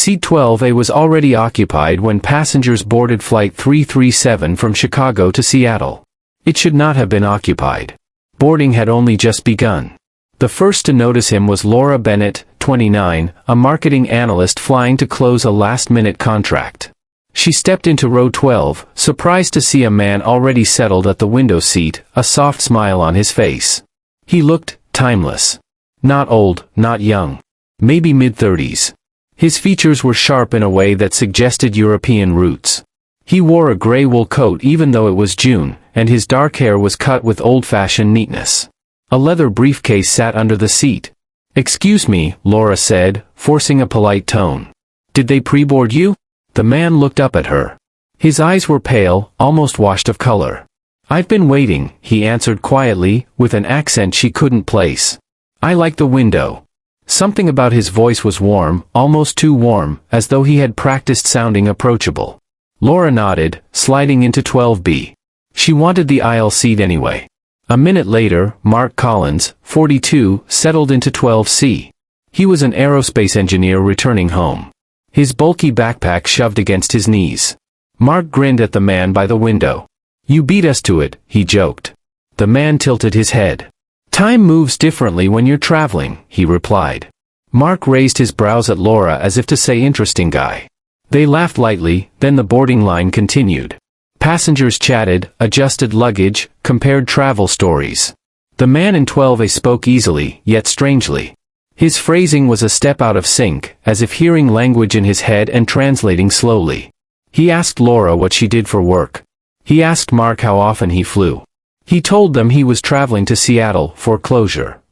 Seat 12A was already occupied when passengers boarded Flight 337 from Chicago to Seattle. It should not have been occupied. Boarding had only just begun. The first to notice him was Laura Bennett, 29, a marketing analyst flying to close a last-minute contract. She stepped into row 12, surprised to see a man already settled at the window seat, a soft smile on his face. He looked timeless. Not old, not young. Maybe mid-30s. His features were sharp in a way that suggested European roots. He wore a gray wool coat even though it was June, and his dark hair was cut with old-fashioned neatness. A leather briefcase sat under the seat. "Excuse me," Laura said, forcing a polite tone. "Did they pre-board you?" The man looked up at her. His eyes were pale, almost washed of color. "I've been waiting," he answered quietly, with an accent she couldn't place. "I like the window." Something about his voice was warm, almost too warm, as though he had practiced sounding approachable. Laura nodded, sliding into 12B. She wanted the aisle seat anyway. A minute later, Mark Collins, 42, settled into 12C. He was an aerospace engineer returning home. His bulky backpack shoved against his knees. Mark grinned at the man by the window. "You beat us to it," he joked. The man tilted his head. "Time moves differently when you're traveling," he replied. Mark raised his brows at Laura as if to say interesting guy. They laughed lightly, then the boarding line continued. Passengers chatted, adjusted luggage, compared travel stories. The man in 12A spoke easily, yet strangely. His phrasing was a step out of sync, as if hearing language in his head and translating slowly. He asked Laura what she did for work. He asked Mark how often he flew. He told them he was traveling to Seattle for closure.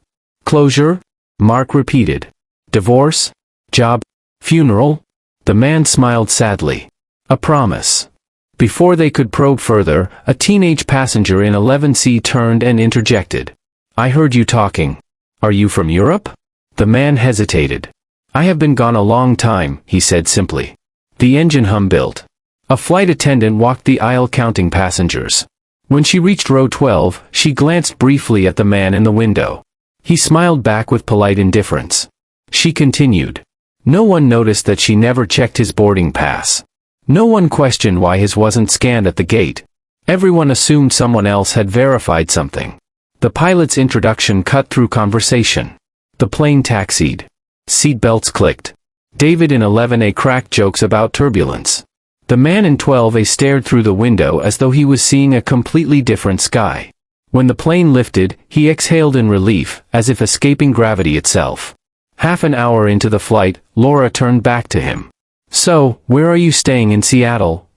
"Closure?" Mark repeated. "Divorce? Job? Funeral?" The man smiled sadly. "A promise." Before they could probe further, a teenage passenger in 11C turned and interjected. "I heard you talking. Are you from Europe?" The man hesitated. "I have been gone a long time," he said simply. The engine hum built. A flight attendant walked the aisle counting passengers. When she reached row 12, she glanced briefly at the man in the window. He smiled back with polite indifference. She continued. No one noticed that she never checked his boarding pass. No one questioned why his wasn't scanned at the gate. Everyone assumed someone else had verified something. The pilot's introduction cut through conversation. The plane taxied. Seatbelts clicked. David in 11A cracked jokes about turbulence. The man in 12A stared through the window as though he was seeing a completely different sky. When the plane lifted, he exhaled in relief, as if escaping gravity itself. Half an hour into the flight, Laura turned back to him. "So, where are you staying in Seattle?"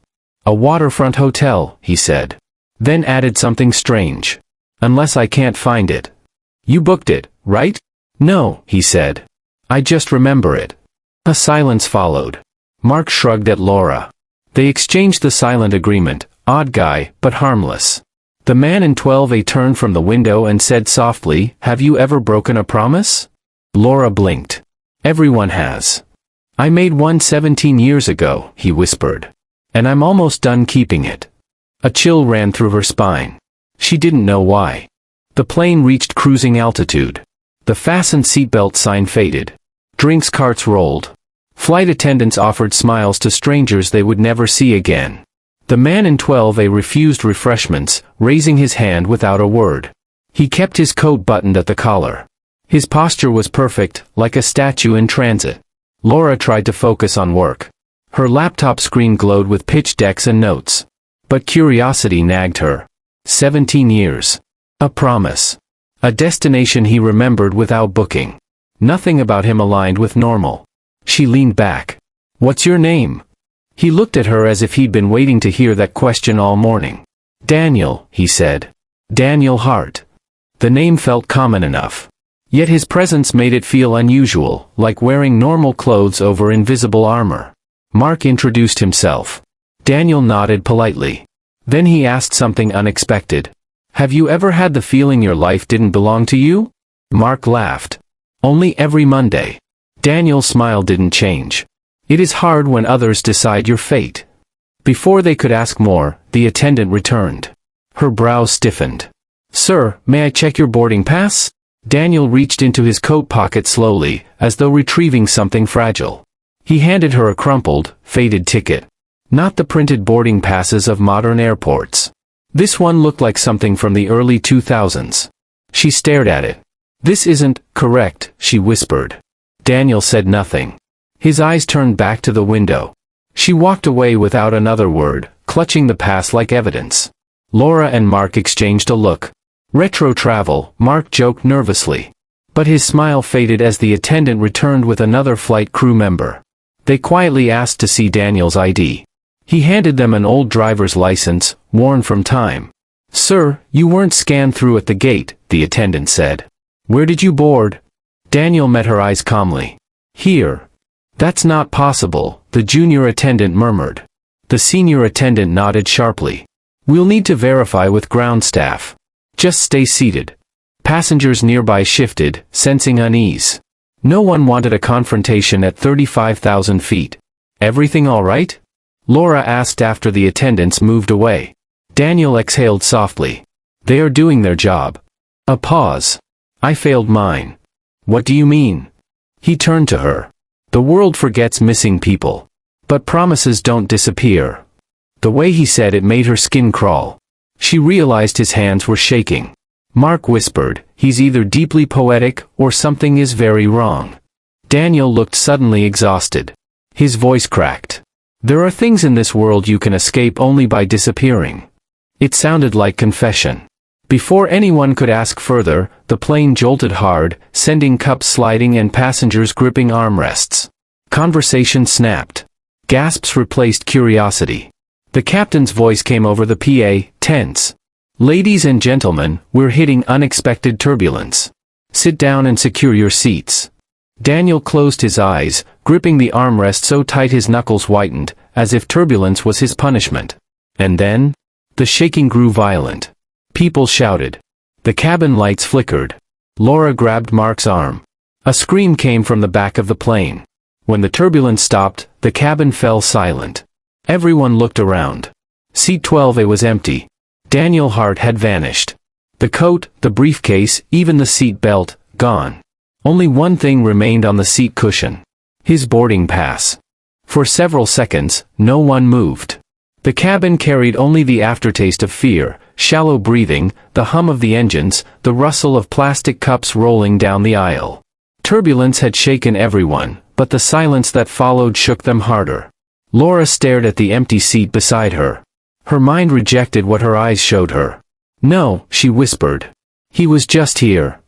"A waterfront hotel," he said. Then added something strange. "Unless I can't find it." "You booked it, right?" "No," he said. "I just remember it." A silence followed. Mark shrugged at Laura. They exchanged the silent agreement, odd guy, but harmless. The man in 12A turned from the window and said softly, "Have you ever broken a promise?" Laura blinked. "Everyone has. I made one 17 years ago," he whispered. "And I'm almost done keeping it." A chill ran through her spine. She didn't know why. The plane reached cruising altitude. The fastened seatbelt sign faded. Drinks carts rolled. Flight attendants offered smiles to strangers they would never see again. The man in 12A refused refreshments, raising his hand without a word. He kept his coat buttoned at the collar. His posture was perfect, like a statue in transit. Laura tried to focus on work. Her laptop screen glowed with pitch decks and notes. But curiosity nagged her. 17 years. A promise. A destination he remembered without booking. Nothing about him aligned with normal. She leaned back. "What's your name?" He looked at her as if he'd been waiting to hear that question all morning. "Daniel," he said. "Daniel Hart." The name felt common enough. Yet his presence made it feel unusual, like wearing normal clothes over invisible armor. Mark introduced himself. Daniel nodded politely. Then he asked something unexpected. "Have you ever had the feeling your life didn't belong to you?" Mark laughed. "Only every Monday." Daniel's smile didn't change. "It is hard when others decide your fate." Before they could ask more, the attendant returned. Her brows stiffened. "Sir, may I check your boarding pass?" Daniel reached into his coat pocket slowly, as though retrieving something fragile. He handed her a crumpled, faded ticket. Not the printed boarding passes of modern airports. This one looked like something from the early 2000s. She stared at it. "This isn't correct," she whispered. Daniel said nothing. His eyes turned back to the window. She walked away without another word, clutching the pass like evidence. Laura and Mark exchanged a look. "Retro travel," Mark joked nervously. But his smile faded as the attendant returned with another flight crew member. They quietly asked to see Daniel's ID. He handed them an old driver's license, worn from time. "Sir, you weren't scanned through at the gate," the attendant said. "Where did you board?" Daniel met her eyes calmly. "Here." "That's not possible," the junior attendant murmured. The senior attendant nodded sharply. "We'll need to verify with ground staff. Just stay seated." Passengers nearby shifted, sensing unease. No one wanted a confrontation at 35,000 feet. "Everything all right?" Laura asked after the attendants moved away. Daniel exhaled softly. "They are doing their job." A pause. "I failed mine." "What do you mean?" He turned to her. "The world forgets missing people. But promises don't disappear." The way he said it made her skin crawl. She realized his hands were shaking. Mark whispered, "He's either deeply poetic, or something is very wrong." Daniel looked suddenly exhausted. His voice cracked. "There are things in this world you can escape only by disappearing." It sounded like confession. Before anyone could ask further, the plane jolted hard, sending cups sliding and passengers gripping armrests. Conversation snapped. Gasps replaced curiosity. The captain's voice came over the PA, tense. "Ladies and gentlemen, we're hitting unexpected turbulence. Sit down and secure your seats." Daniel closed his eyes, gripping the armrest so tight his knuckles whitened, as if turbulence was his punishment. And then? The shaking grew violent. People shouted. The cabin lights flickered. Laura grabbed Mark's arm. A scream came from the back of the plane. When the turbulence stopped, the cabin fell silent. Everyone looked around. Seat 12A was empty. Daniel Hart had vanished. The coat, the briefcase, even the seat belt, gone. Only one thing remained on the seat cushion. His boarding pass. For several seconds, no one moved. The cabin carried only the aftertaste of fear, shallow breathing, the hum of the engines, the rustle of plastic cups rolling down the aisle. Turbulence had shaken everyone, but the silence that followed shook them harder. Laura stared at the empty seat beside her. Her mind rejected what her eyes showed her. "No," she whispered. "He was just here."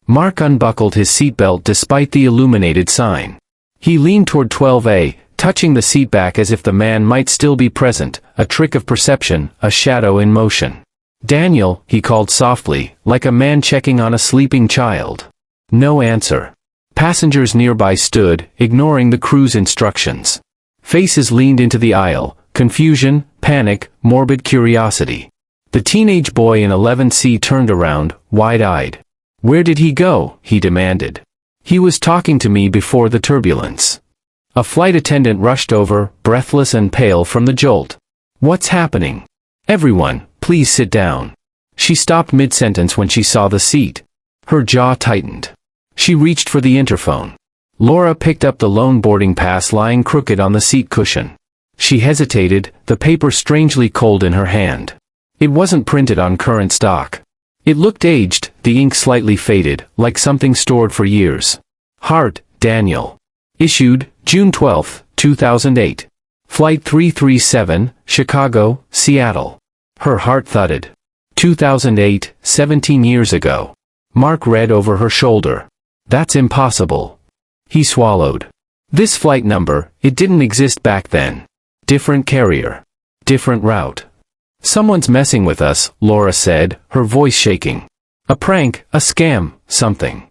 Mark unbuckled his seatbelt despite the illuminated sign. He leaned toward 12A, touching the seat back as if the man might still be present, a trick of perception, a shadow in motion. "Daniel," he called softly, like a man checking on a sleeping child. No answer. Passengers nearby stood, ignoring the crew's instructions. Faces leaned into the aisle, confusion, panic, morbid curiosity. The teenage boy in 11C turned around, wide-eyed. "Where did he go?" he demanded. "He was talking to me before the turbulence." A flight attendant rushed over, breathless and pale from the jolt. "What's happening?" "Everyone, please sit down." She stopped mid-sentence when she saw the seat. Her jaw tightened. She reached for the interphone. Laura picked up the lone boarding pass lying crooked on the seat cushion. She hesitated, the paper strangely cold in her hand. It wasn't printed on current stock. It looked aged, the ink slightly faded, like something stored for years. Hart, Daniel. Issued, June 12, 2008. Flight 337, Chicago, Seattle. Her heart thudded. 2008, 17 years ago. Mark read over her shoulder. "That's impossible." He swallowed. "This flight number, it didn't exist back then. Different carrier. Different route." "Someone's messing with us," Laura said, her voice shaking. "A prank, a scam, something."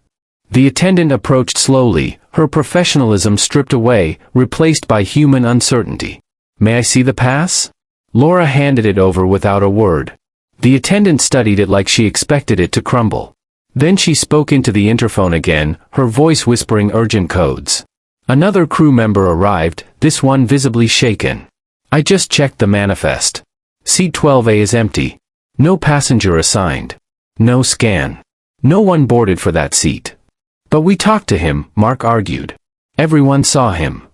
The attendant approached slowly, her professionalism stripped away, replaced by human uncertainty. "May I see the pass?" Laura handed it over without a word. The attendant studied it like she expected it to crumble. Then she spoke into the interphone again, her voice whispering urgent codes. Another crew member arrived, this one visibly shaken. "I just checked the manifest. Seat 12A is empty. No passenger assigned. No scan. No one boarded for that seat." "But we talked to him," Mark argued. "Everyone saw him."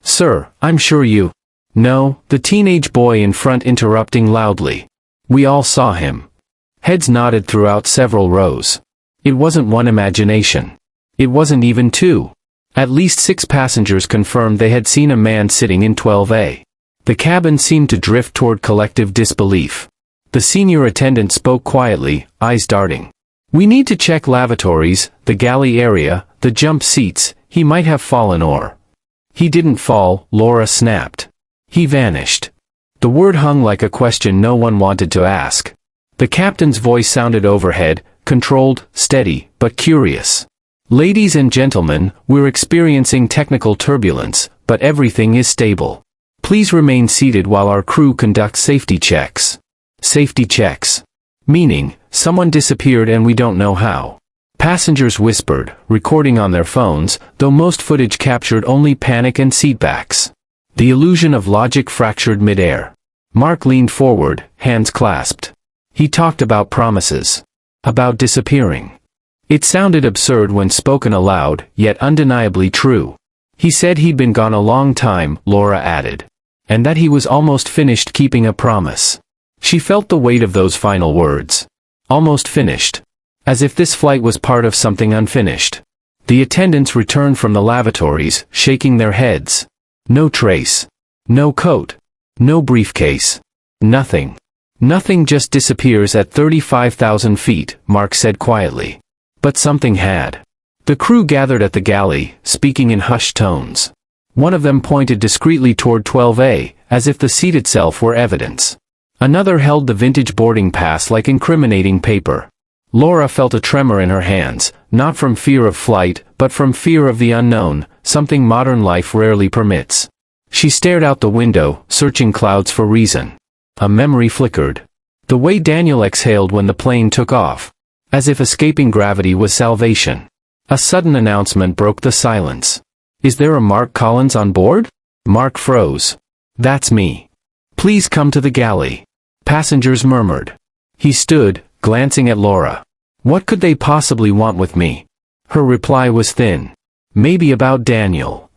Sir, I'm sure you... No, the teenage boy in front interrupting loudly. We all saw him. Heads nodded throughout several rows. It wasn't one imagination. It wasn't even two. At least 6 passengers confirmed they had seen a man sitting in 12A. The cabin seemed to drift toward collective disbelief. The senior attendant spoke quietly, eyes darting. We need to check lavatories, the galley area, the jump seats. He might have fallen or... He didn't fall, Laura snapped. He vanished. The word hung like a question no one wanted to ask. The captain's voice sounded overhead, controlled, steady, but curious. Ladies and gentlemen, we're experiencing technical turbulence, but everything is stable. Please remain seated while our crew conducts safety checks. Safety checks. Meaning, someone disappeared and we don't know how. Passengers whispered, recording on their phones, though most footage captured only panic and seatbacks. The illusion of logic fractured mid-air. Mark leaned forward, hands clasped. He talked about promises. About disappearing. It sounded absurd when spoken aloud, yet undeniably true. He said he'd been gone a long time, Laura added. And that he was almost finished keeping a promise. She felt the weight of those final words. Almost finished. As if this flight was part of something unfinished. The attendants returned from the lavatories, shaking their heads. No trace. No coat. No briefcase. Nothing. Nothing just disappears at 35,000 feet, Mark said quietly. But something had. The crew gathered at the galley, speaking in hushed tones. One of them pointed discreetly toward 12A, as if the seat itself were evidence. Another held the vintage boarding pass like incriminating paper. Laura felt a tremor in her hands, not from fear of flight, but from fear of the unknown, something modern life rarely permits. She stared out the window, searching clouds for reason. A memory flickered. The way Daniel exhaled when the plane took off. As if escaping gravity was salvation. A sudden announcement broke the silence. Is there a Mark Collins on board? Mark froze. That's me. Please come to the galley. Passengers murmured. He stood, glancing at Laura. What could they possibly want with me? Her reply was thin. Maybe about Daniel.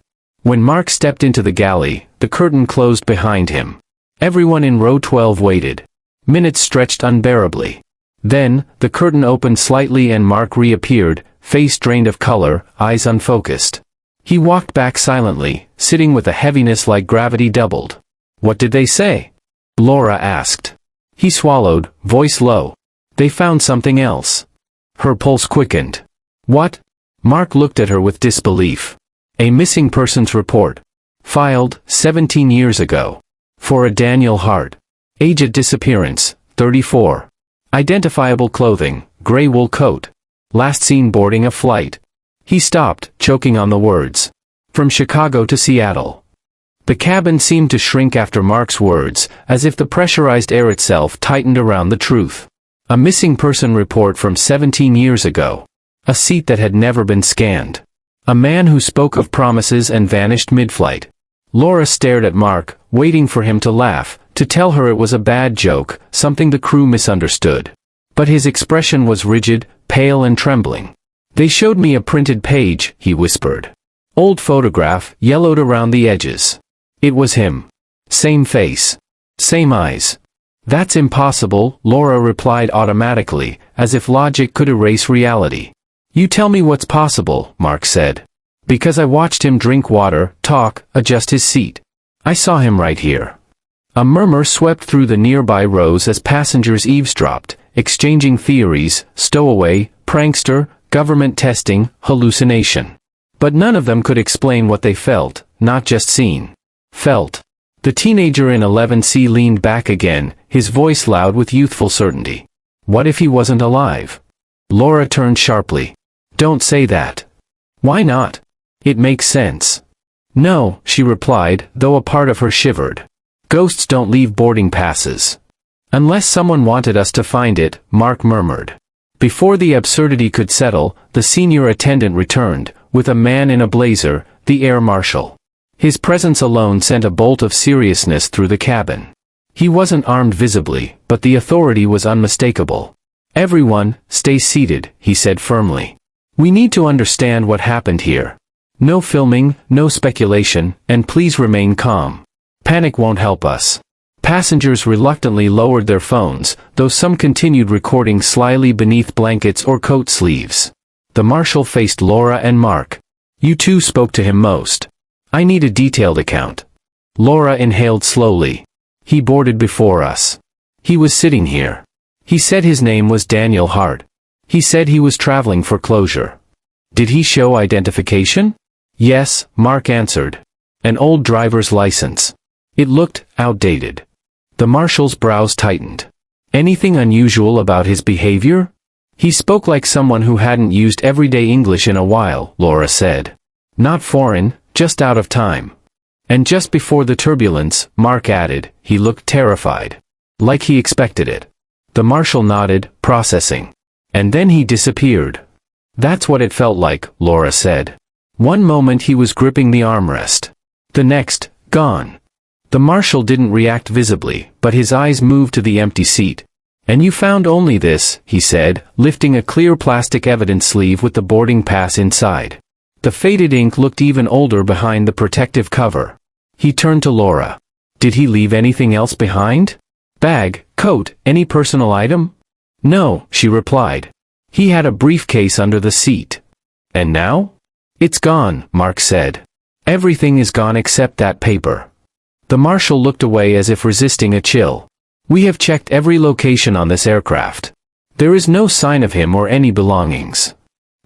When Mark stepped into the galley, the curtain closed behind him. Everyone in row 12 waited. Minutes stretched unbearably. Then, the curtain opened slightly and Mark reappeared, face drained of color, eyes unfocused. He walked back silently, sitting with a heaviness like gravity doubled. What did they say? Laura asked. He swallowed, voice low. They found something else. Her pulse quickened. What? Mark looked at her with disbelief. A missing persons report. Filed, 17 years ago. For a Daniel Hart. Age at disappearance, 34. Identifiable clothing, gray wool coat. Last seen boarding a flight. He stopped, choking on the words. From Chicago to Seattle. The cabin seemed to shrink after Mark's words, as if the pressurized air itself tightened around the truth. A missing person report from 17 years ago. A seat that had never been scanned. A man who spoke of promises and vanished mid-flight. Laura stared at Mark, waiting for him to laugh, to tell her it was a bad joke, something the crew misunderstood. But his expression was rigid, pale and trembling. They showed me a printed page, he whispered. Old photograph, yellowed around the edges. It was him. Same face. Same eyes. That's impossible, Laura replied automatically, as if logic could erase reality. You tell me what's possible, Mark said. Because I watched him drink water, talk, adjust his seat. I saw him right here. A murmur swept through the nearby rows as passengers eavesdropped, exchanging theories, stowaway, prankster, government testing, hallucination. But none of them could explain what they felt, not just seen. Felt. The teenager in 11C leaned back again, his voice loud with youthful certainty. What if he wasn't alive? Laura turned sharply. Don't say that. Why not? It makes sense. No, she replied, though a part of her shivered. Ghosts don't leave boarding passes. Unless someone wanted us to find it, Mark murmured. Before the absurdity could settle, the senior attendant returned, with a man in a blazer, the air marshal. His presence alone sent a bolt of seriousness through the cabin. He wasn't armed visibly, but the authority was unmistakable. Everyone, stay seated, he said firmly. We need to understand what happened here. No filming, no speculation, and please remain calm. Panic won't help us. Passengers reluctantly lowered their phones, though some continued recording slyly beneath blankets or coat sleeves. The marshal faced Laura and Mark. You two spoke to him most. I need a detailed account. Laura inhaled slowly. He boarded before us. He was sitting here. He said his name was Daniel Hart. He said he was traveling for closure. Did he show identification? Yes, Mark answered. An old driver's license. It looked outdated. The marshal's brows tightened. Anything unusual about his behavior? He spoke like someone who hadn't used everyday English in a while, Laura said. Not foreign, just out of time. And just before the turbulence, Mark added, he looked terrified. Like he expected it. The marshal nodded, processing. And then he disappeared. That's what it felt like, Laura said. One moment he was gripping the armrest. The next, gone. The marshal didn't react visibly, but his eyes moved to the empty seat. And you found only this, he said, lifting a clear plastic evidence sleeve with the boarding pass inside. The faded ink looked even older behind the protective cover. He turned to Laura. Did he leave anything else behind? Bag, coat, any personal item? No, she replied. He had a briefcase under the seat. And now? It's gone, Mark said. Everything is gone except that paper. The marshal looked away as if resisting a chill. We have checked every location on this aircraft. There is no sign of him or any belongings.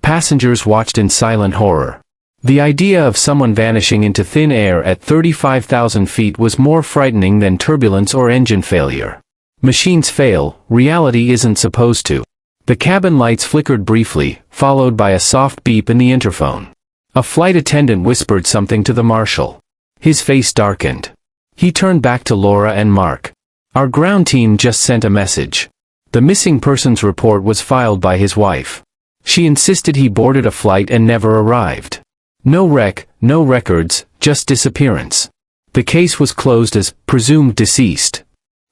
Passengers watched in silent horror. The idea of someone vanishing into thin air at 35,000 feet was more frightening than turbulence or engine failure. Machines fail, reality isn't supposed to. The cabin lights flickered briefly, followed by a soft beep in the interphone. A flight attendant whispered something to the marshal. His face darkened. He turned back to Laura and Mark. Our ground team just sent a message. The missing persons report was filed by his wife. She insisted he boarded a flight and never arrived. No wreck, no records, just disappearance. The case was closed as presumed deceased.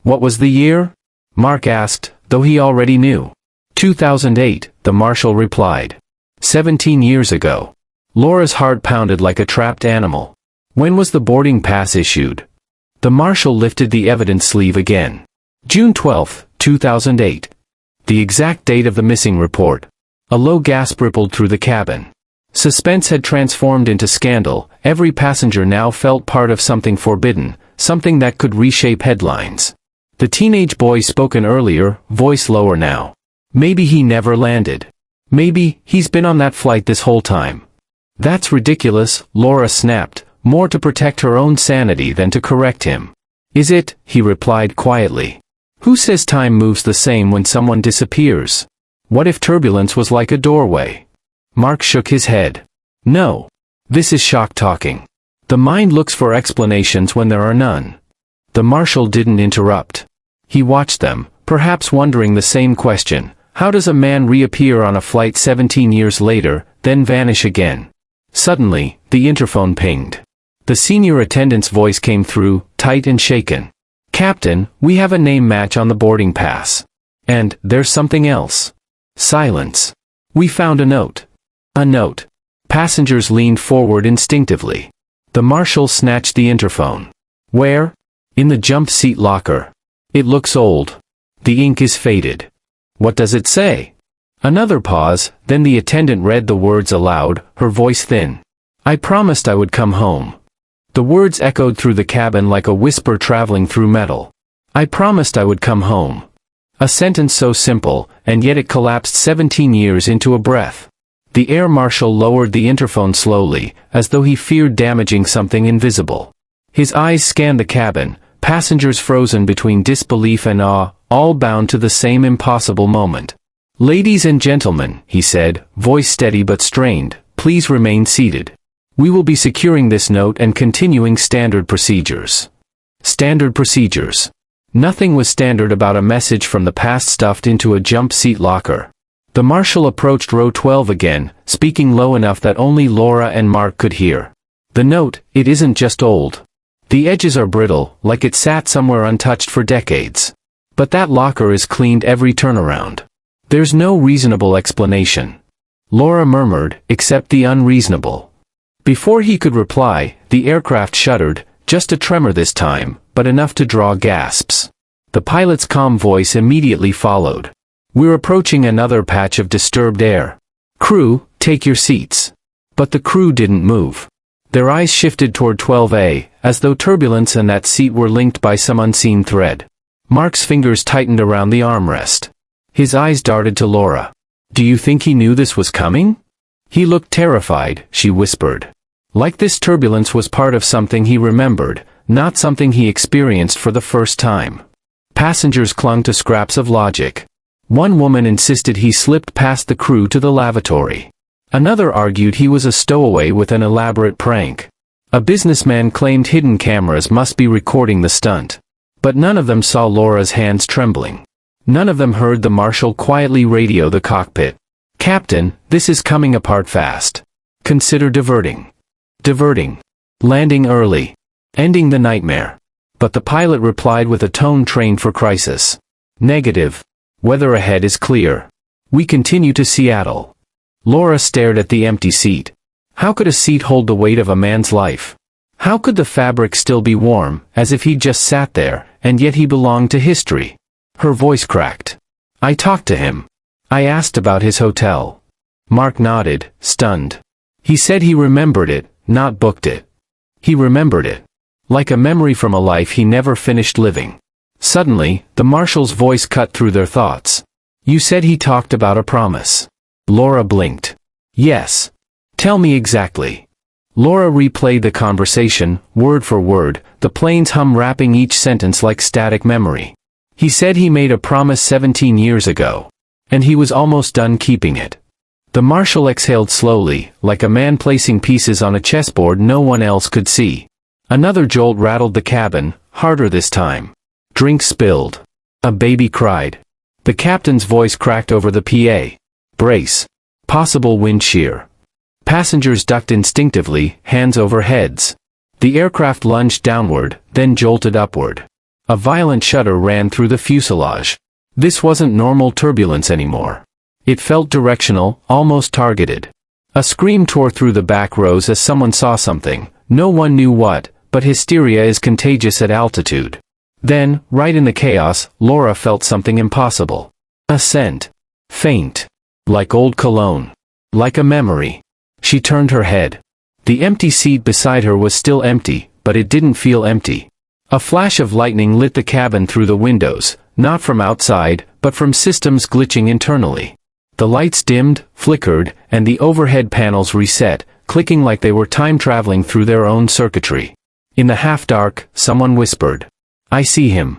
What was the year? Mark asked, though he already knew. 2008, the marshal replied. 17 years ago. Laura's heart pounded like a trapped animal. When was the boarding pass issued? The marshal lifted the evidence sleeve again. June 12, 2008. The exact date of the missing report. A low gasp rippled through the cabin. Suspense had transformed into scandal. Every passenger now felt part of something forbidden, something that could reshape headlines. The teenage boy spoken earlier, voice lower now. Maybe he never landed. Maybe he's been on that flight this whole time. That's ridiculous, Laura snapped, more to protect her own sanity than to correct him. Is it? He replied quietly. Who says time moves the same when someone disappears? What if turbulence was like a doorway? Mark shook his head. No. This is shock talking. The mind looks for explanations when there are none. The marshal didn't interrupt. He watched them, perhaps wondering the same question. How does a man reappear on a flight 17 years later, then vanish again? Suddenly, the interphone pinged. The senior attendant's voice came through, tight and shaken. Captain, we have a name match on the boarding pass. And, there's something else. Silence. We found a note. A note. Passengers leaned forward instinctively. The marshal snatched the interphone. Where? In the jump seat locker. It looks old. The ink is faded. What does it say? Another pause, then the attendant read the words aloud, her voice thin. I promised I would come home. The words echoed through the cabin like a whisper traveling through metal. I promised I would come home. A sentence so simple, and yet it collapsed 17 years into a breath. The air marshal lowered the interphone slowly, as though he feared damaging something invisible. His eyes scanned the cabin, passengers frozen between disbelief and awe, all bound to the same impossible moment. Ladies and gentlemen, he said, voice steady but strained, please remain seated. We will be securing this note and continuing standard procedures. Standard procedures. Nothing was standard about a message from the past stuffed into a jump seat locker. The marshal approached row 12 again, speaking low enough that only Laura and Mark could hear. The note, it isn't just old. The edges are brittle, like it sat somewhere untouched for decades. But that locker is cleaned every turnaround. There's no reasonable explanation. Laura murmured, except the unreasonable. Before he could reply, the aircraft shuddered, just a tremor this time, but enough to draw gasps. The pilot's calm voice immediately followed. "We're approaching another patch of disturbed air. Crew, take your seats." But the crew didn't move. Their eyes shifted toward 12A, as though turbulence and that seat were linked by some unseen thread. Mark's fingers tightened around the armrest. His eyes darted to Laura. "Do you think he knew this was coming?" He looked terrified, she whispered. Like this turbulence was part of something he remembered, not something he experienced for the first time. Passengers clung to scraps of logic. One woman insisted he slipped past the crew to the lavatory. Another argued he was a stowaway with an elaborate prank. A businessman claimed hidden cameras must be recording the stunt. But none of them saw Laura's hands trembling. None of them heard the marshal quietly radio the cockpit. "Captain, this is coming apart fast. Consider diverting." Diverting. Landing early. Ending the nightmare. But the pilot replied with a tone trained for crisis. "Negative. Weather ahead is clear. We continue to Seattle." Laura stared at the empty seat. How could a seat hold the weight of a man's life? How could the fabric still be warm, as if he'd just sat there, and yet he belonged to history? Her voice cracked. "I talked to him. I asked about his hotel." Mark nodded, stunned. He said he remembered it, not booked it. He remembered it. Like a memory from a life he never finished living. Suddenly, the marshal's voice cut through their thoughts. "You said he talked about a promise." Laura blinked. "Yes. Tell me exactly." Laura replayed the conversation, word for word, the plane's hum wrapping each sentence like static memory. "He said he made a promise 17 years ago. And he was almost done keeping it." The marshal exhaled slowly, like a man placing pieces on a chessboard no one else could see. Another jolt rattled the cabin, harder this time. Drink spilled. A baby cried. The captain's voice cracked over the PA. "Brace. Possible wind shear." Passengers ducked instinctively, hands over heads. The aircraft lunged downward, then jolted upward. A violent shudder ran through the fuselage. This wasn't normal turbulence anymore. It felt directional, almost targeted. A scream tore through the back rows as someone saw something, no one knew what, but hysteria is contagious at altitude. Then, right in the chaos, Laura felt something impossible. A scent. Faint. Like old cologne. Like a memory. She turned her head. The empty seat beside her was still empty, but it didn't feel empty. A flash of lightning lit the cabin through the windows, not from outside, but from systems glitching internally. The lights dimmed, flickered, and the overhead panels reset, clicking like they were time-traveling through their own circuitry. In the half-dark, someone whispered, "I see him."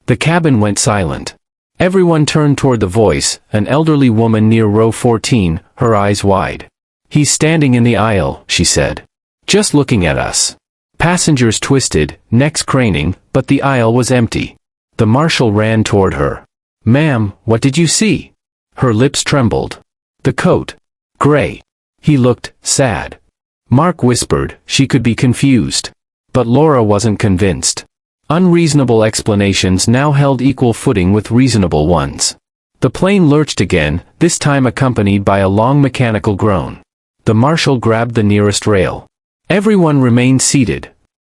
The cabin went silent. Everyone turned toward the voice, an elderly woman near row 14, her eyes wide. "He's standing in the aisle," she said. "Just looking at us." Passengers twisted, necks craning, but the aisle was empty. The marshal ran toward her. "Ma'am, what did you see?" Her lips trembled. "The coat. Gray." He looked sad. Mark whispered, she could be confused. But Laura wasn't convinced. Unreasonable explanations now held equal footing with reasonable ones. The plane lurched again, this time accompanied by a long mechanical groan. The marshal grabbed the nearest rail. Everyone remained seated.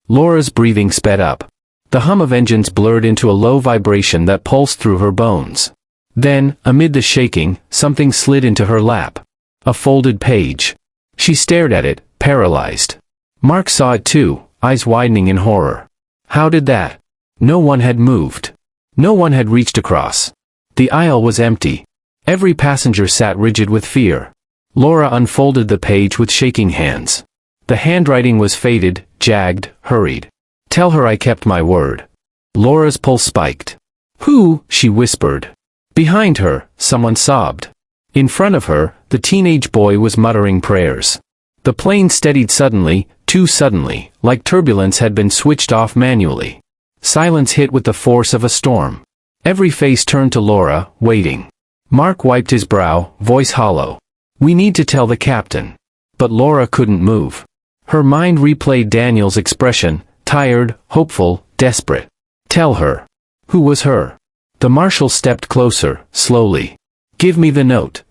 Laura's breathing sped up. The hum of engines blurred into a low vibration that pulsed through her bones. Then, amid the shaking, something slid into her lap. A folded page. She stared at it, paralyzed. Mark saw it too, eyes widening in horror. How did that? No one had moved. No one had reached across. The aisle was empty. Every passenger sat rigid with fear. Laura unfolded the page with shaking hands. The handwriting was faded, jagged, hurried. "Tell her I kept my word." Laura's pulse spiked. "Who?" she whispered. Behind her, someone sobbed. In front of her, the teenage boy was muttering prayers. The plane steadied suddenly, too suddenly, like turbulence had been switched off manually. Silence hit with the force of a storm. Every face turned to Laura, waiting. Mark wiped his brow, voice hollow. "We need to tell the captain." But Laura couldn't move. Her mind replayed Daniel's expression, tired, hopeful, desperate. Tell her. Who was her? The marshal stepped closer, slowly. "Give me the note."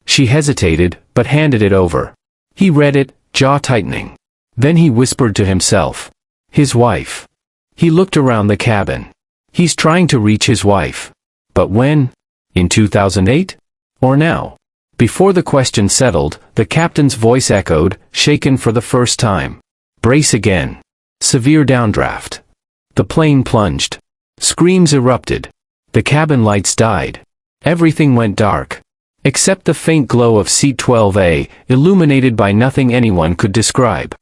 She hesitated, but handed it over. He read it, jaw tightening. Then he whispered to himself. His wife. He looked around the cabin. He's trying to reach his wife. But when? In 2008? Or now? Before the question settled, the captain's voice echoed, shaken for the first time. Brace again. Severe downdraft. The plane plunged. Screams erupted. The cabin lights died. Everything went dark. Except the faint glow of seat 12A, illuminated by nothing anyone could describe.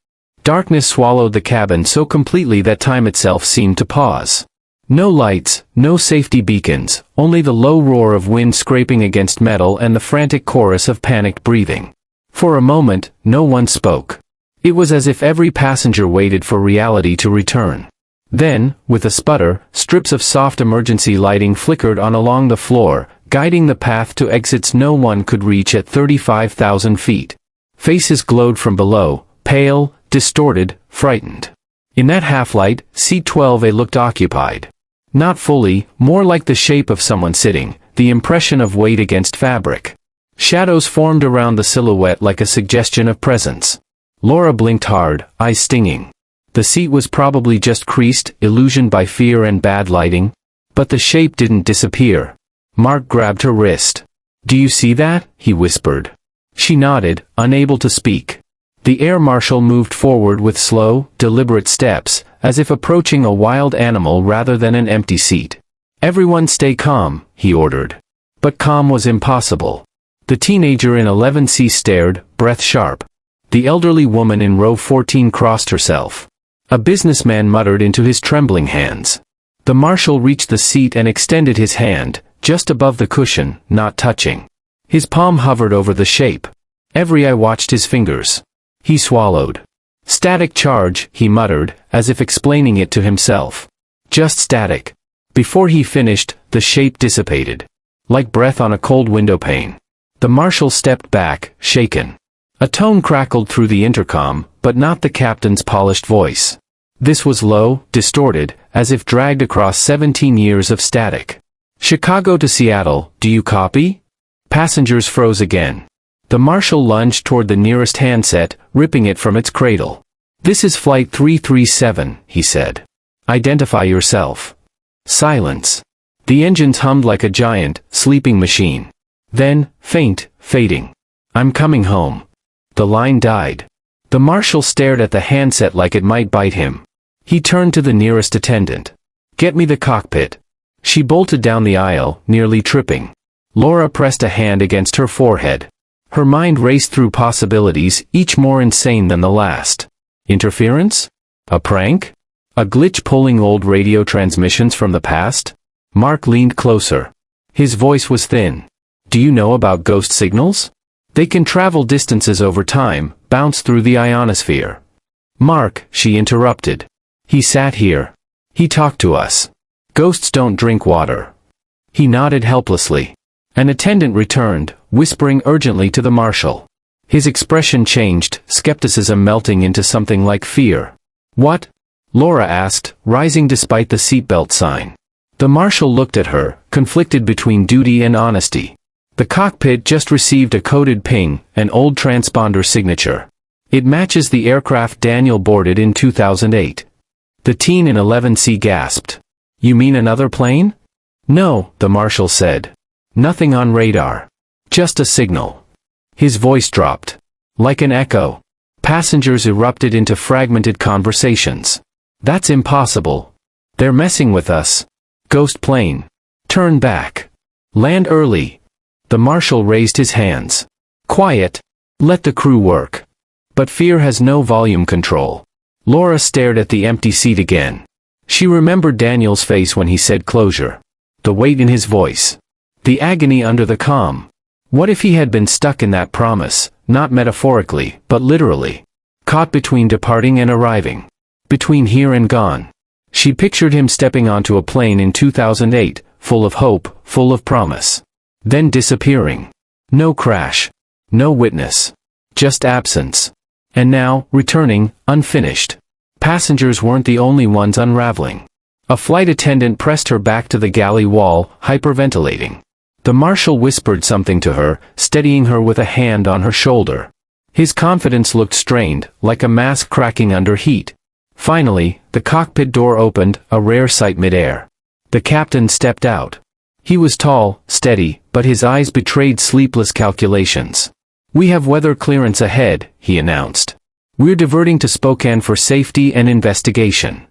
Darkness swallowed the cabin so completely that time itself seemed to pause. No lights, no safety beacons, only the low roar of wind scraping against metal and the frantic chorus of panicked breathing. For a moment, no one spoke. It was as if every passenger waited for reality to return. Then, with a sputter, strips of soft emergency lighting flickered on along the floor, guiding the path to exits no one could reach at 35,000 feet. Faces glowed from below, pale, distorted, frightened. In that half-light, seat 12A looked occupied. Not fully, more like the shape of someone sitting, the impression of weight against fabric. Shadows formed around the silhouette like a suggestion of presence. Laura blinked hard, eyes stinging. The seat was probably just creased, illusioned by fear and bad lighting. But the shape didn't disappear. Mark grabbed her wrist. "Do you see that?" he whispered. She nodded, unable to speak. The air marshal moved forward with slow, deliberate steps, as if approaching a wild animal rather than an empty seat. "Everyone stay calm," he ordered. But calm was impossible. The teenager in 11C stared, breath sharp. The elderly woman in row 14 crossed herself. A businessman muttered into his trembling hands. The marshal reached the seat and extended his hand, just above the cushion, not touching. His palm hovered over the shape. Every eye watched his fingers. He swallowed. "Static charge," he muttered, as if explaining it to himself. "Just static." Before he finished, the shape dissipated. Like breath on a cold window pane. The marshal stepped back, shaken. A tone crackled through the intercom, but not the captain's polished voice. This was low, distorted, as if dragged across 17 years of static. "Chicago to Seattle, do you copy?" Passengers froze again. The marshal lunged toward the nearest handset, ripping it from its cradle. "This is Flight 337, he said. "Identify yourself." Silence. The engines hummed like a giant, sleeping machine. Then, faint, fading. "I'm coming home." The line died. The marshal stared at the handset like it might bite him. He turned to the nearest attendant. "Get me the cockpit." She bolted down the aisle, nearly tripping. Laura pressed a hand against her forehead. Her mind raced through possibilities, each more insane than the last. Interference? A prank? A glitch pulling old radio transmissions from the past? Mark leaned closer. His voice was thin. "Do you know about ghost signals? They can travel distances over time, bounce through the ionosphere." "Mark," she interrupted. "He sat here. He talked to us. Ghosts don't drink water." He nodded helplessly. An attendant returned, whispering urgently to the marshal. His expression changed, skepticism melting into something like fear. "What?" Laura asked, rising despite the seatbelt sign. The marshal looked at her, conflicted between duty and honesty. "The cockpit just received a coded ping, an old transponder signature. It matches the aircraft Daniel boarded in 2008. The teen in 11C gasped. "You mean another plane?" "No," the marshal said. "Nothing on radar. Just a signal." His voice dropped. Like an echo. Passengers erupted into fragmented conversations. "That's impossible. They're messing with us. Ghost plane. Turn back. Land early." The marshal raised his hands. "Quiet. Let the crew work." But fear has no volume control. Laura stared at the empty seat again. She remembered Daniel's face when he said closure. The weight in his voice. The agony under the calm. What if he had been stuck in that promise, not metaphorically, but literally? Caught between departing and arriving. Between here and gone. She pictured him stepping onto a plane in 2008, full of hope, full of promise. Then disappearing. No crash. No witness. Just absence. And now, returning, unfinished. Passengers weren't the only ones unraveling. A flight attendant pressed her back to the galley wall, hyperventilating. The marshal whispered something to her, steadying her with a hand on her shoulder. His confidence looked strained, like a mask cracking under heat. Finally, the cockpit door opened, a rare sight midair. The captain stepped out. He was tall, steady, but his eyes betrayed sleepless calculations. "We have weather clearance ahead," he announced. "We're diverting to Spokane for safety and investigation."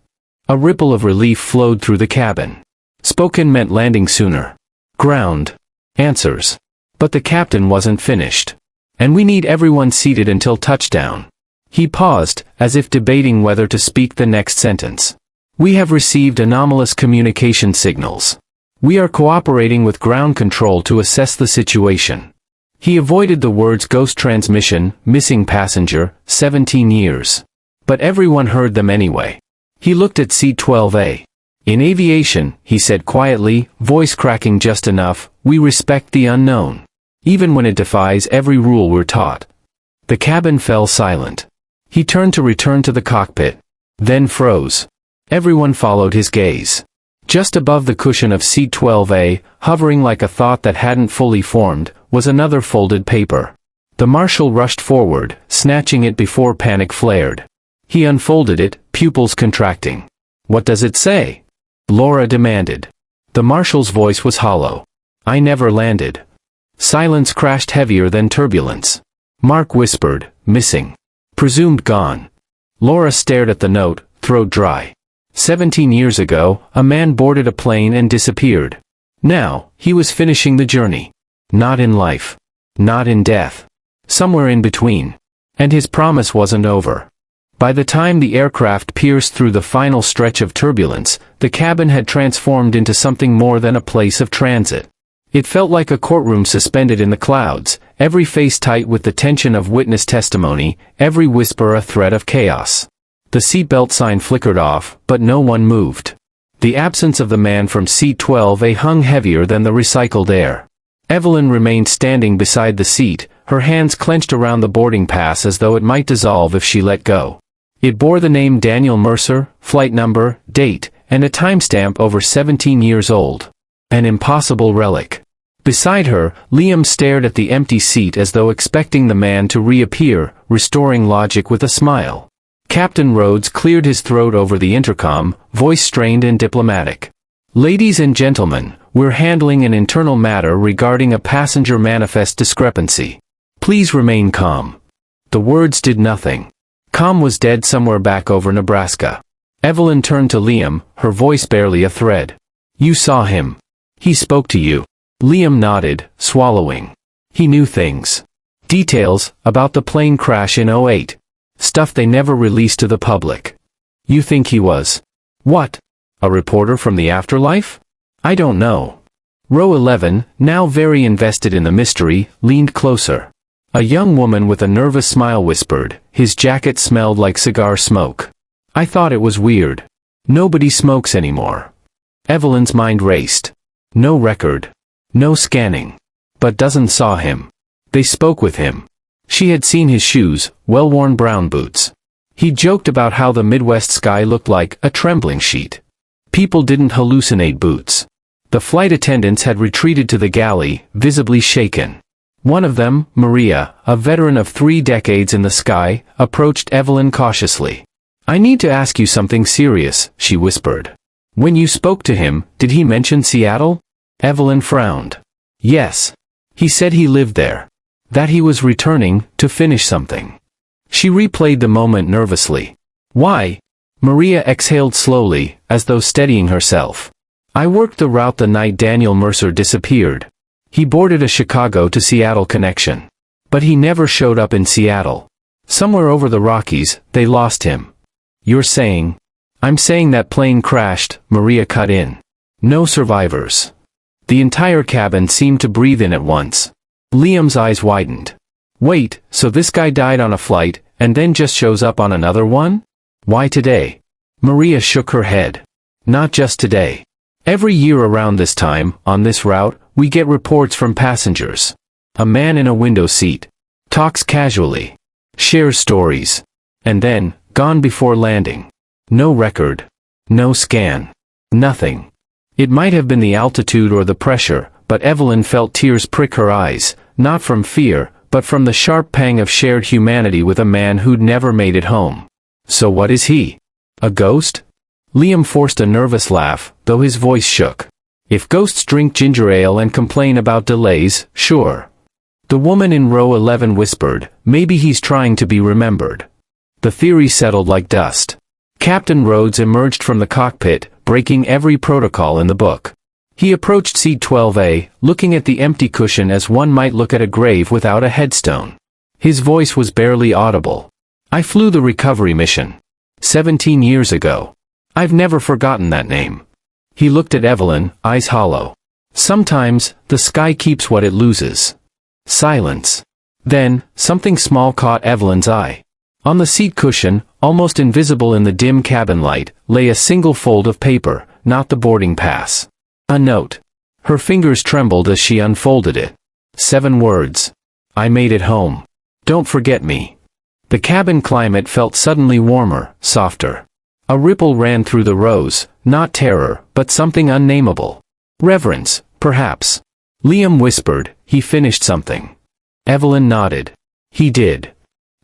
A ripple of relief flowed through the cabin. Spokane meant landing sooner. Ground. Answers. But the captain wasn't finished. "And we need everyone seated until touchdown." He paused, as if debating whether to speak the next sentence. "We have received anomalous communication signals. We are cooperating with ground control to assess the situation." He avoided the words ghost transmission, missing passenger, 17 years. But everyone heard them anyway. He looked at C-12A. "In aviation," he said quietly, voice cracking just enough, "we respect the unknown. Even when it defies every rule we're taught." The cabin fell silent. He turned to return to the cockpit. Then froze. Everyone followed his gaze. Just above the cushion of C-12A, hovering like a thought that hadn't fully formed, was another folded paper. The marshal rushed forward, snatching it before panic flared. He unfolded it, pupils contracting. "What does it say?" Laura demanded. The marshal's voice was hollow. "I never landed." Silence crashed heavier than turbulence. Mark whispered, "Missing. Presumed gone." Laura stared at the note, throat dry. 17 years ago, a man boarded a plane and disappeared. Now, he was finishing the journey. Not in life. Not in death. Somewhere in between. And his promise wasn't over. By the time the aircraft pierced through the final stretch of turbulence, the cabin had transformed into something more than a place of transit. It felt like a courtroom suspended in the clouds, every face tight with the tension of witness testimony, every whisper a threat of chaos. The seatbelt sign flickered off, but no one moved. The absence of the man from C-12A hung heavier than the recycled air. Evelyn remained standing beside the seat, her hands clenched around the boarding pass as though it might dissolve if she let go. It bore the name Daniel Mercer, flight number, date, and a timestamp over 17 years old. An impossible relic. Beside her, Liam stared at the empty seat as though expecting the man to reappear, restoring logic with a smile. Captain Rhodes cleared his throat over the intercom, voice strained and diplomatic. "Ladies and gentlemen, we're handling an internal matter regarding a passenger manifest discrepancy. Please remain calm." The words did nothing. Calm was dead somewhere back over Nebraska. Evelyn turned to Liam, her voice barely a thread. "You saw him. He spoke to you." Liam nodded, swallowing. He knew things. Details, about the plane crash in '08. Stuff they never released to the public. "You think he was? What? A reporter from the afterlife?" "I don't know." Row 11, now very invested in the mystery, leaned closer. A young woman with a nervous smile whispered, "His jacket smelled like cigar smoke. I thought it was weird. Nobody smokes anymore." Evelyn's mind raced. No record. No scanning. But doesn't saw him. They spoke with him. She had seen his shoes, well-worn brown boots. He joked about how the Midwest sky looked like a trembling sheet. People didn't hallucinate boots. The flight attendants had retreated to the galley, visibly shaken. One of them, Maria, a veteran of 3 decades in the sky, approached Evelyn cautiously. "I need to ask you something serious," she whispered. "When you spoke to him, did he mention Seattle?" Evelyn frowned. "Yes. He said he lived there. That he was returning, to finish something." She replayed the moment nervously. "Why?" Maria exhaled slowly, as though steadying herself. "I worked the route the night Daniel Mercer disappeared. He boarded a Chicago to Seattle connection. But he never showed up in Seattle. Somewhere over the Rockies, they lost him." "You're saying?" "I'm saying that plane crashed," Maria cut in. "No survivors." The entire cabin seemed to breathe in at once. Liam's eyes widened. "Wait, so this guy died on a flight, and then just shows up on another one? Why today?" Maria shook her head. "Not just today. Every year around this time, on this route, we get reports from passengers. A man in a window seat. Talks casually. Shares stories. And then, gone before landing. No record. No scan. Nothing." It might have been the altitude or the pressure, but Evelyn felt tears prick her eyes, not from fear, but from the sharp pang of shared humanity with a man who'd never made it home. So what is he? A ghost? Liam forced a nervous laugh, though his voice shook. If ghosts drink ginger ale and complain about delays, sure. The woman in row 11 whispered, maybe he's trying to be remembered. The theory settled like dust. Captain Rhodes emerged from the cockpit, breaking every protocol in the book. He approached seat 12A, looking at the empty cushion as one might look at a grave without a headstone. His voice was barely audible. I flew the recovery mission. 17 years ago. I've never forgotten that name. He looked at Evelyn, eyes hollow. Sometimes, the sky keeps what it loses. Silence. Then, something small caught Evelyn's eye. On the seat cushion, almost invisible in the dim cabin light, lay a single fold of paper, not the boarding pass. A note. Her fingers trembled as she unfolded it. 7 words. I made it home. Don't forget me. The cabin climate felt suddenly warmer, softer. A ripple ran through the rows, not terror, but something unnameable. Reverence, perhaps. Liam whispered, he finished something. Evelyn nodded. He did.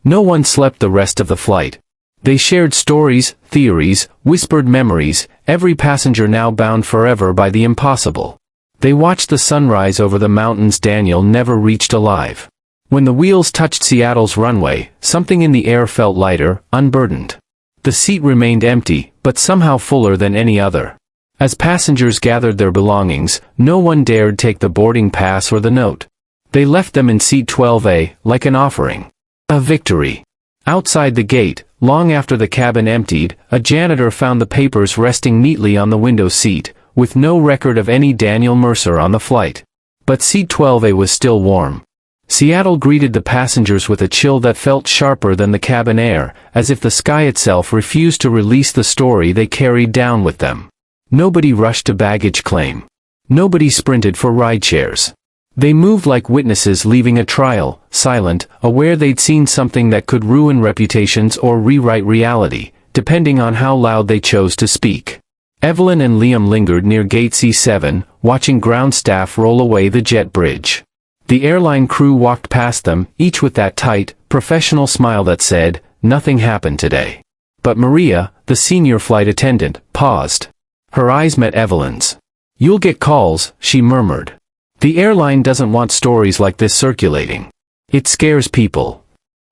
No one slept the rest of the flight. They shared stories, theories, whispered memories, every passenger now bound forever by the impossible. They watched the sunrise over the mountains Daniel never reached alive. When the wheels touched Seattle's runway, something in the air felt lighter, unburdened. The seat remained empty, but somehow fuller than any other. As passengers gathered their belongings, no one dared take the boarding pass or the note. They left them in seat 12A, like an offering. A victory. Outside the gate, long after the cabin emptied, a janitor found the papers resting neatly on the window seat, with no record of any Daniel Mercer on the flight. But seat 12A was still warm. Seattle greeted the passengers with a chill that felt sharper than the cabin air, as if the sky itself refused to release the story they carried down with them. Nobody rushed to baggage claim. Nobody sprinted for rideshares. They moved like witnesses leaving a trial, silent, aware they'd seen something that could ruin reputations or rewrite reality, depending on how loud they chose to speak. Evelyn and Liam lingered near gate C7, watching ground staff roll away the jet bridge. The airline crew walked past them, each with that tight, professional smile that said, nothing happened today. But Maria, the senior flight attendant, paused. Her eyes met Evelyn's. You'll get calls, she murmured. The airline doesn't want stories like this circulating. It scares people.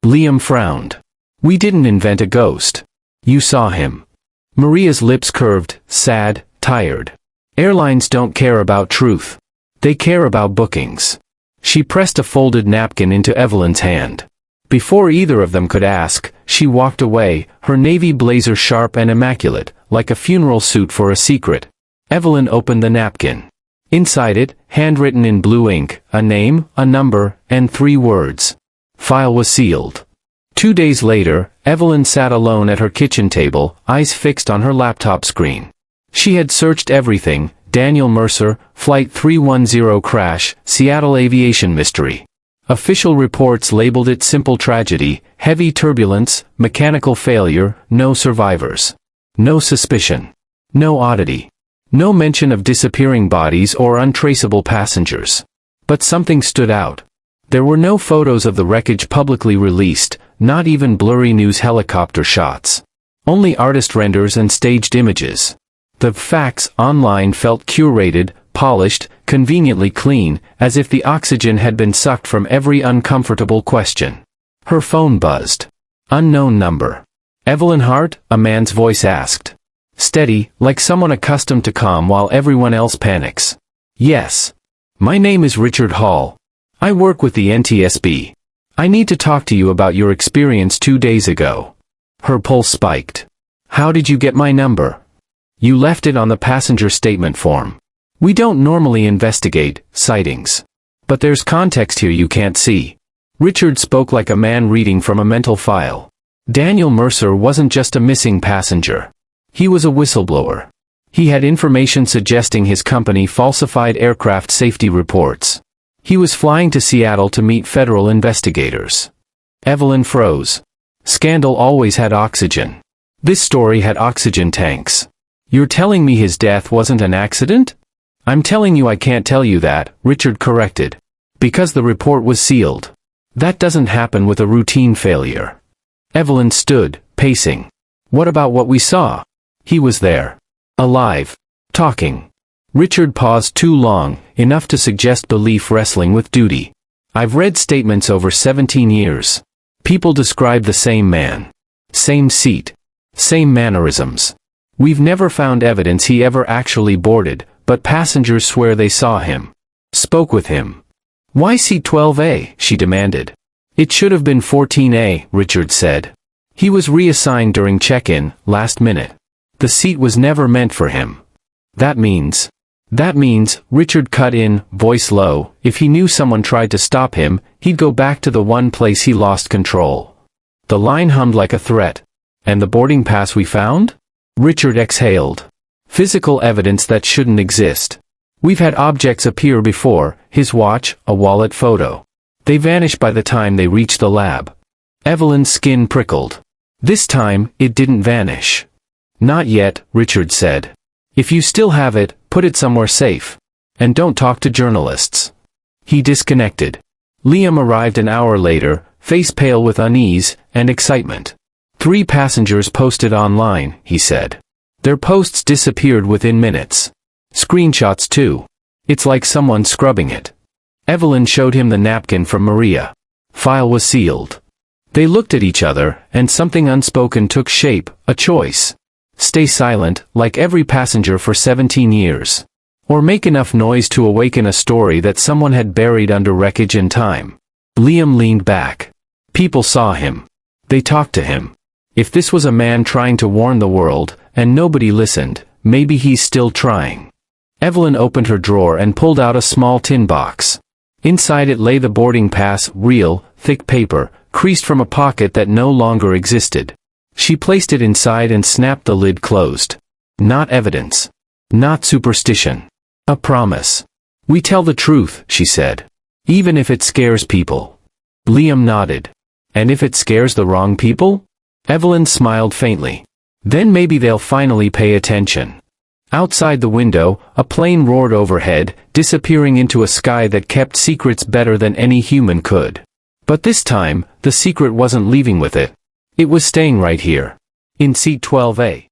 Liam frowned. We didn't invent a ghost. You saw him. Maria's lips curved, sad, tired. Airlines don't care about truth. They care about bookings. She pressed a folded napkin into Evelyn's hand. Before either of them could ask, she walked away, her navy blazer sharp and immaculate, like a funeral suit for a secret. Evelyn opened the napkin. Inside it, handwritten in blue ink, a name, a number, and 3 words. File was sealed. 2 days later, Evelyn sat alone at her kitchen table, eyes fixed on her laptop screen. She had searched everything: Daniel Mercer, Flight 310 crash, Seattle Aviation mystery. Official reports labeled it simple tragedy, heavy turbulence, mechanical failure, no survivors. No suspicion. No oddity. No mention of disappearing bodies or untraceable passengers. But something stood out. There were no photos of the wreckage publicly released, not even blurry news helicopter shots. Only artist renders and staged images. The facts online felt curated, polished, conveniently clean, as if the oxygen had been sucked from every uncomfortable question. Her phone buzzed. Unknown number. Evelyn Hart, a man's voice asked. Steady, like someone accustomed to calm while everyone else panics. Yes. My name is Richard Hall. I work with the NTSB. I need to talk to you about your experience 2 days ago. Her pulse spiked. How did you get my number? You left it on the passenger statement form. We don't normally investigate sightings. But there's context here you can't see. Richard spoke like a man reading from a mental file. Daniel Mercer wasn't just a missing passenger. He was a whistleblower. He had information suggesting his company falsified aircraft safety reports. He was flying to Seattle to meet federal investigators. Evelyn froze. Scandal always had oxygen. This story had oxygen tanks. You're telling me his death wasn't an accident? I'm telling you I can't tell you that, Richard corrected. Because the report was sealed. That doesn't happen with a routine failure. Evelyn stood, pacing. What about what we saw? He was there. Alive. Talking. Richard paused too long, enough to suggest belief wrestling with duty. I've read statements over 17 years. People describe the same man. Same seat. Same mannerisms. We've never found evidence he ever actually boarded, but passengers swear they saw him. Spoke with him. Why seat 12A? She demanded. It should have been 14A, Richard said. He was reassigned during check-in, last minute. The seat was never meant for him. That means, Richard cut in, voice low, if he knew someone tried to stop him, he'd go back to the one place he lost control. The line hummed like a threat. And the boarding pass we found? Richard exhaled. Physical evidence that shouldn't exist. We've had objects appear before, his watch, a wallet photo. They vanish by the time they reach the lab. Evelyn's skin prickled. This time, it didn't vanish. Not yet, Richard said. If you still have it, put it somewhere safe. And don't talk to journalists. He disconnected. Liam arrived an hour later, face pale with unease and excitement. 3 passengers posted online, he said. Their posts disappeared within minutes. Screenshots too. It's like someone scrubbing it. Evelyn showed him the napkin from Maria. File was sealed. They looked at each other, and something unspoken took shape, a choice. Stay silent, like every passenger for 17 years. Or make enough noise to awaken a story that someone had buried under wreckage and time. Liam leaned back. People saw him. They talked to him. If this was a man trying to warn the world, and nobody listened, maybe he's still trying. Evelyn opened her drawer and pulled out a small tin box. Inside it lay the boarding pass, real, thick paper, creased from a pocket that no longer existed. She placed it inside and snapped the lid closed. Not evidence. Not superstition. A promise. We tell the truth, she said. Even if it scares people. Liam nodded. And if it scares the wrong people? Evelyn smiled faintly. Then maybe they'll finally pay attention. Outside the window, a plane roared overhead, disappearing into a sky that kept secrets better than any human could. But this time, the secret wasn't leaving with it. It was staying right here. In seat 12A.